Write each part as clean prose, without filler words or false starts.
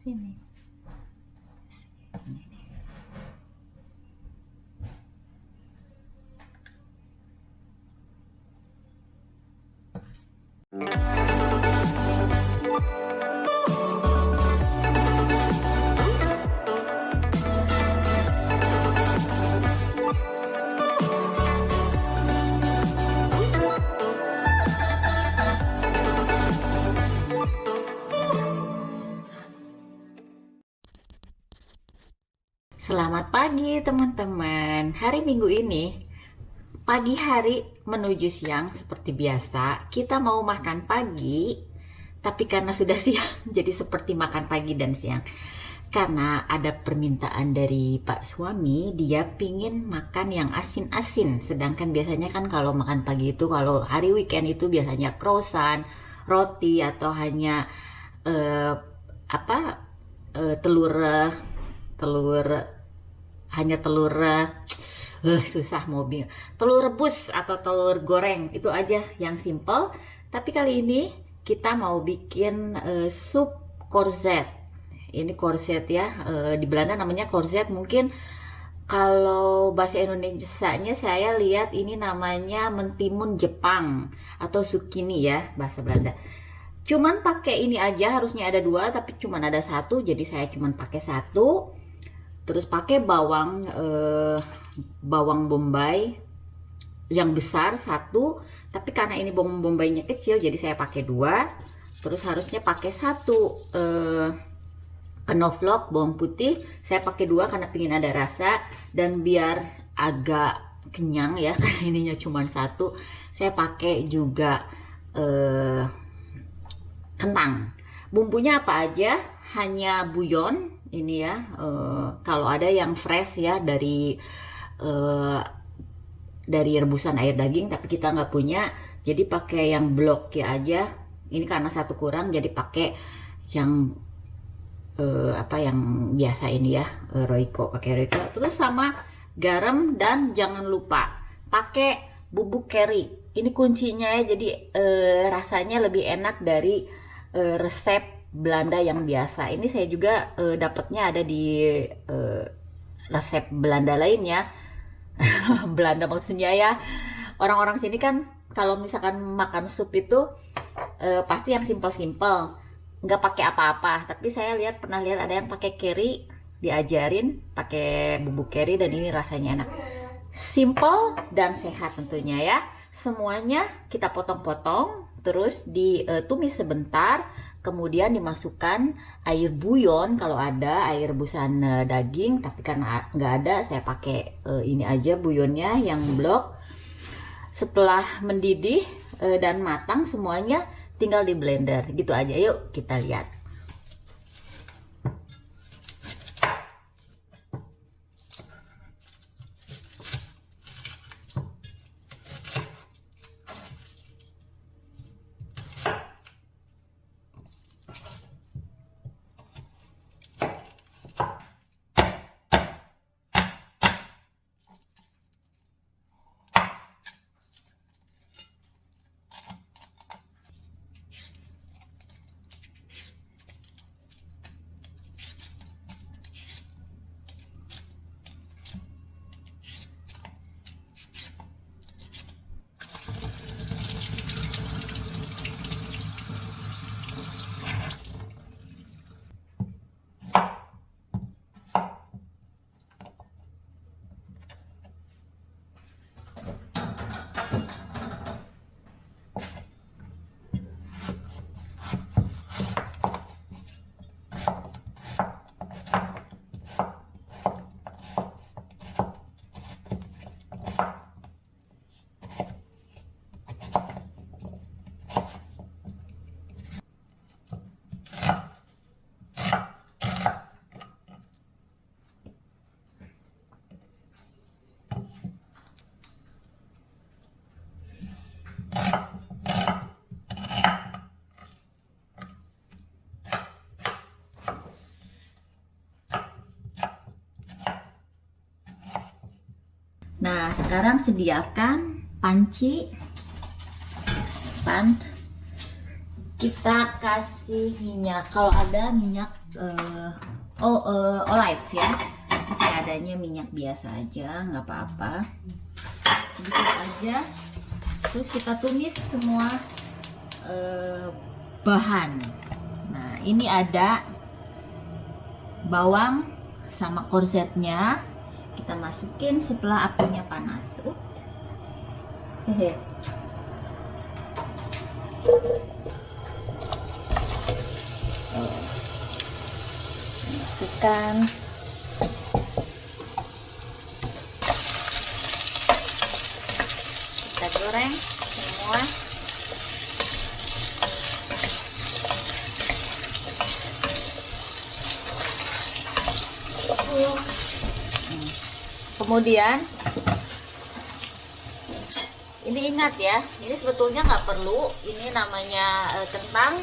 Sini. Selamat pagi teman-teman. Hari Minggu ini, pagi hari menuju siang seperti biasa, kita mau makan pagi, tapi karena sudah siang, jadi seperti makan pagi dan siang. Karena ada permintaan dari Pak suami, dia pingin makan yang asin-asin. Sedangkan biasanya kan kalau makan pagi itu, kalau hari weekend itu biasanya croissant, roti, atau hanya eh, telur telur hanya telur susah mau bilang telur rebus atau telur goreng, itu aja yang simple. Tapi kali ini kita mau bikin sup courgette. Ini courgette ya, di Belanda namanya courgette, mungkin kalau bahasa Indonesianya saya lihat ini namanya mentimun Jepang atau zucchini ya bahasa Belanda. Cuman pakai ini aja, harusnya ada dua tapi cuman ada satu, jadi saya cuman pakai satu. Terus pakai bawang bombay yang besar satu, tapi karena ini bawang bombaynya kecil jadi saya pakai dua. Terus harusnya pakai satu knoflook bawang putih, saya pakai dua karena pingin ada rasa dan biar agak kenyang ya, karena ininya cuma satu. Saya pakai juga kentang. Bumbunya apa aja? Hanya buyon ini ya, kalau ada yang fresh ya dari rebusan air daging, tapi kita nggak punya, jadi pakai yang blok ya aja. Ini karena satu kurang, jadi pakai yang yang biasa ini ya, Royco, pakai Royco. Terus sama garam, dan jangan lupa pakai bubuk kari. Ini kuncinya ya, jadi rasanya lebih enak dari resep Belanda yang biasa. Ini saya juga dapatnya ada di resep Belanda lainnya. Belanda maksudnya ya, orang-orang sini kan kalau misalkan makan sup itu pasti yang simple-simple, nggak pakai apa-apa. Tapi saya pernah lihat ada yang pakai kari, diajarin pakai bubuk kari, dan ini rasanya enak, simple dan sehat tentunya ya. Semuanya kita potong-potong, terus ditumis sebentar, kemudian dimasukkan air buyon kalau ada, air rebusan daging. Tapi karena nggak ada, saya pakai ini aja buyonnya yang blok. Setelah mendidih dan matang semuanya, tinggal di blender gitu aja. Yuk kita lihat. Nah, sekarang sediakan panci, kita kasih minyak. Kalau ada minyak olive ya. Saya adanya minyak biasa aja, nggak apa-apa, sedikit aja. Terus kita tumis semua bahan. Nah, ini ada bawang sama korzetnya. Kita masukin setelah apinya panas. Hehe. Masukkan. Kita goreng semua. Kemudian ini ingat ya, ini sebetulnya nggak perlu, ini namanya kentang.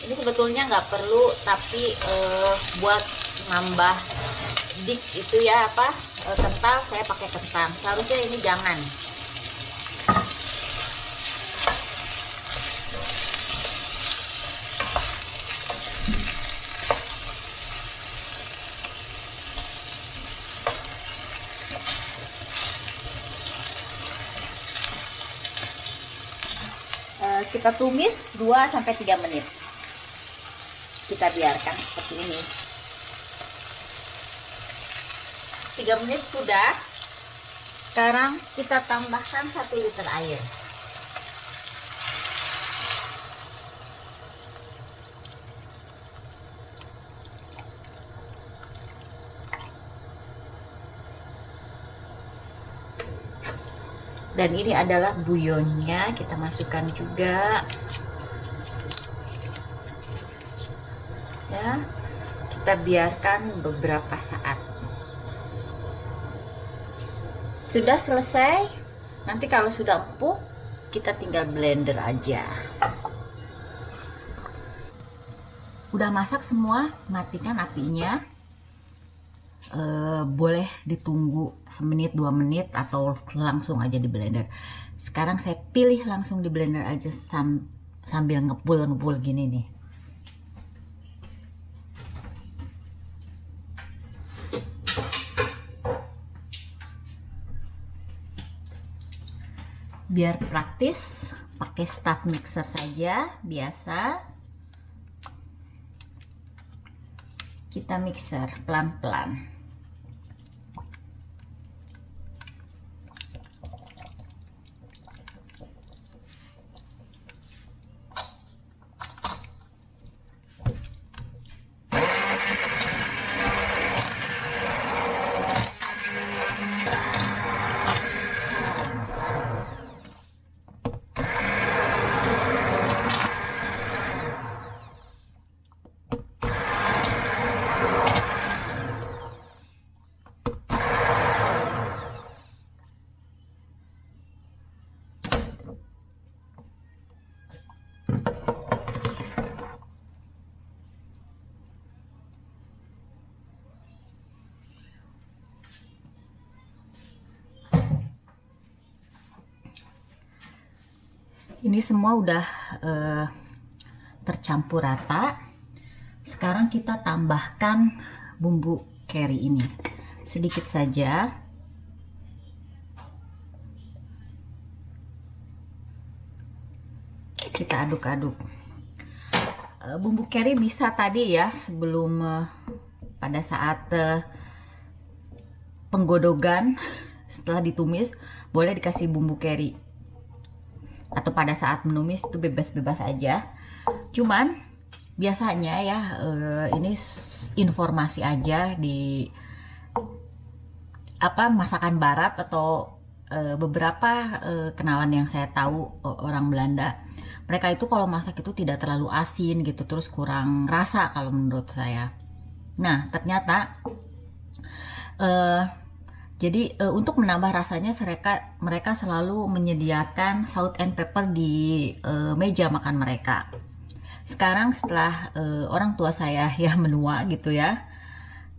Ini sebetulnya nggak perlu, tapi buat nambah dik itu ya apa kental, saya pakai kentang. Seharusnya ini jangan. Kita tumis 2-3 menit. Kita biarkan seperti ini. 3 menit sudah. Sekarang kita tambahkan 1 liter air. Dan ini adalah buyonnya, kita masukkan juga ya. Kita biarkan beberapa saat. Sudah selesai. Nanti kalau sudah empuk, kita tinggal blender aja. Udah masak semua, matikan apinya. Boleh ditunggu semenit 2 menit atau langsung aja di blender. Sekarang saya pilih langsung di blender aja sambil ngepul gini nih. Biar praktis, pakai stand mixer saja biasa. Kita mixer pelan-pelan. Ini semua udah tercampur rata. Sekarang kita tambahkan bumbu kari ini sedikit saja. Kita aduk-aduk. Bumbu kari bisa tadi ya, sebelum pada saat penggodogan setelah ditumis boleh dikasih bumbu kari, atau pada saat menumis itu bebas-bebas aja. Cuman biasanya ya ini informasi aja di masakan barat atau beberapa kenalan yang saya tahu orang Belanda, mereka itu kalau masak itu tidak terlalu asin gitu, terus kurang rasa kalau menurut saya. Nah ternyata jadi untuk menambah rasanya mereka selalu menyediakan salt and pepper di meja makan mereka. Sekarang setelah orang tua saya ya menua gitu ya,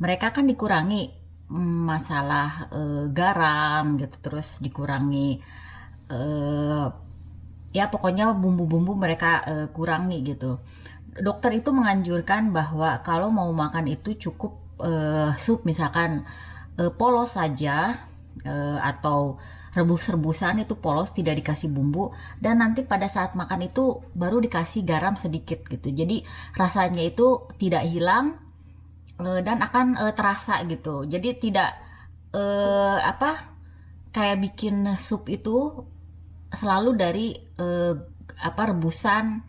mereka kan dikurangi masalah garam gitu, terus dikurangi ya pokoknya bumbu-bumbu mereka kurangi gitu. dokter itu menganjurkan bahwa kalau mau makan itu cukup sup, misalkan polos saja, atau rebus-rebusan itu polos, tidak dikasih bumbu, dan nanti pada saat makan itu baru dikasih garam sedikit gitu. Jadi rasanya itu tidak hilang, dan akan terasa gitu. Jadi tidak kayak bikin sup itu selalu dari rebusan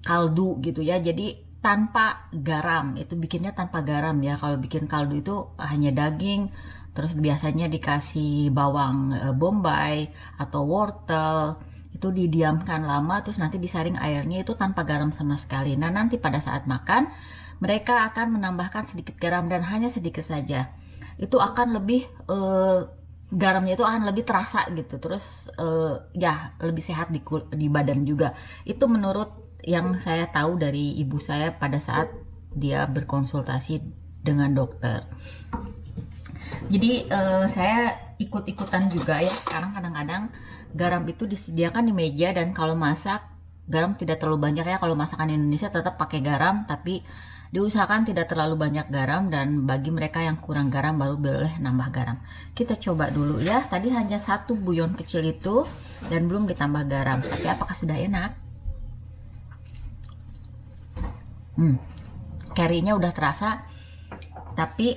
kaldu gitu ya. Jadi tanpa garam, itu bikinnya tanpa garam ya. Kalau bikin kaldu itu hanya daging, terus biasanya dikasih bawang bombay atau wortel, itu didiamkan lama, terus nanti disaring airnya, itu tanpa garam sama sekali. Nah, nanti pada saat makan mereka akan menambahkan sedikit garam, dan hanya sedikit saja. Itu akan lebih garamnya itu akan lebih terasa gitu. Terus ya lebih sehat di badan juga. Itu menurut yang saya tahu dari ibu saya pada saat dia berkonsultasi dengan dokter. Jadi saya ikut-ikutan juga ya. Sekarang kadang-kadang garam itu disediakan di meja, dan kalau masak garam tidak terlalu banyak ya. Kalau masakan Indonesia tetap pakai garam, tapi diusahakan tidak terlalu banyak garam, dan bagi mereka yang kurang garam baru boleh nambah garam. Kita coba dulu ya. Tadi hanya 1 buyon kecil itu dan belum ditambah garam. Tapi apakah sudah enak? Currynya udah terasa, tapi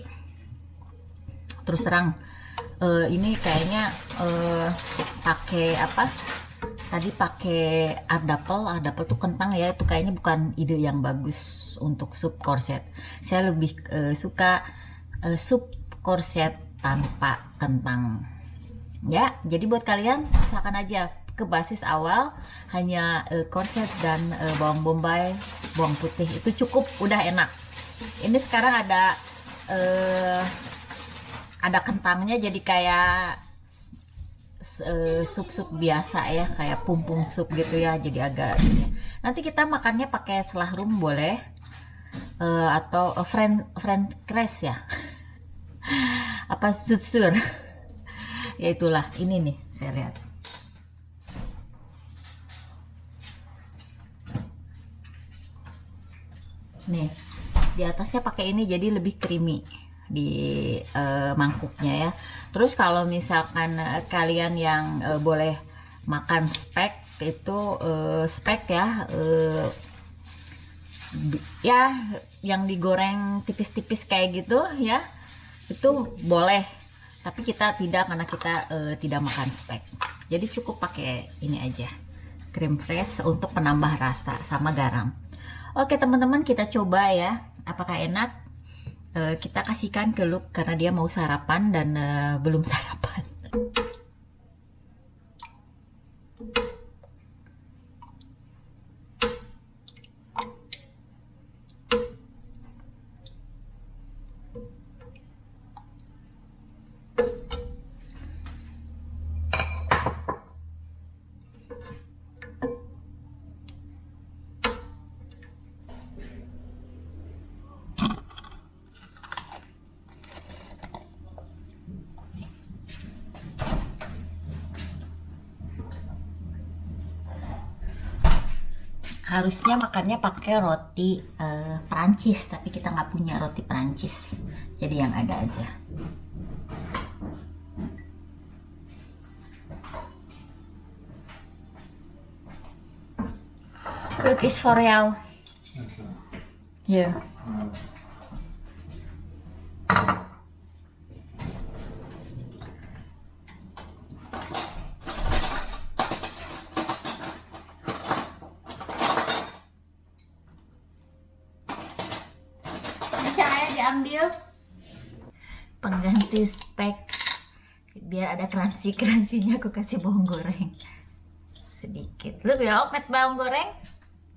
terus terang ini kayaknya pakai apa? Tadi pakai ardapel tuh kentang ya, itu kayaknya bukan ide yang bagus untuk sup korset. Saya lebih suka sup korset tanpa kentang. Ya, jadi buat kalian usahakan aja ke basis awal hanya korset dan bawang bombay, bawang putih, itu cukup, udah enak. Ini sekarang ada kentangnya, jadi kayak sup-sup biasa ya, kayak pumpung sup gitu ya, jadi agak nanti kita makannya pakai selahrum boleh, atau french press ya apa sutsur ya, itulah. Ini nih saya lihat nih, di atasnya pakai ini jadi lebih creamy di mangkuknya ya. Terus kalau misalkan kalian yang boleh makan spek, itu spek ya, ya yang digoreng tipis-tipis kayak gitu ya, itu boleh. Tapi kita tidak, karena kita tidak makan spek. Jadi cukup pakai ini aja, cream fresh untuk penambah rasa sama garam. Oke teman-teman, kita coba ya, apakah enak. Kita kasihkan ke Luke karena dia mau sarapan dan belum sarapan. Harusnya makannya pakai roti Perancis, tapi kita nggak punya roti Perancis, jadi yang ada aja. Look, is for real. Yeah. Ambil pengganti spek biar ada crunchy-crunchy-nya, aku kasih bawang goreng sedikit. Lu ya omet bawang goreng?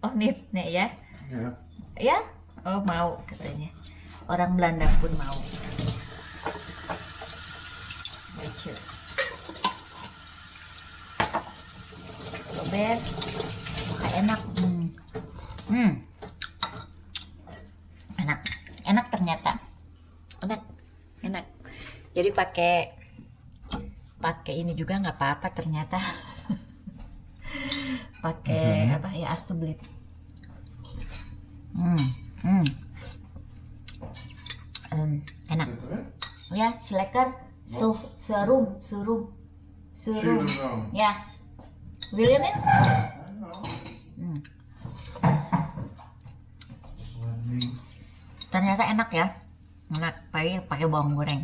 Oh nih ya. Ya? Oh mau katanya. Orang Belanda pun mau. Lucu. Robert, enak. Enak ternyata. Enak. Jadi pakai ini juga nggak apa-apa ternyata. Pakai apa ya, astublit. Ya, lekker. Serum. Ya. Wil je dit? Ternyata enak ya. Enak, pakai bawang goreng.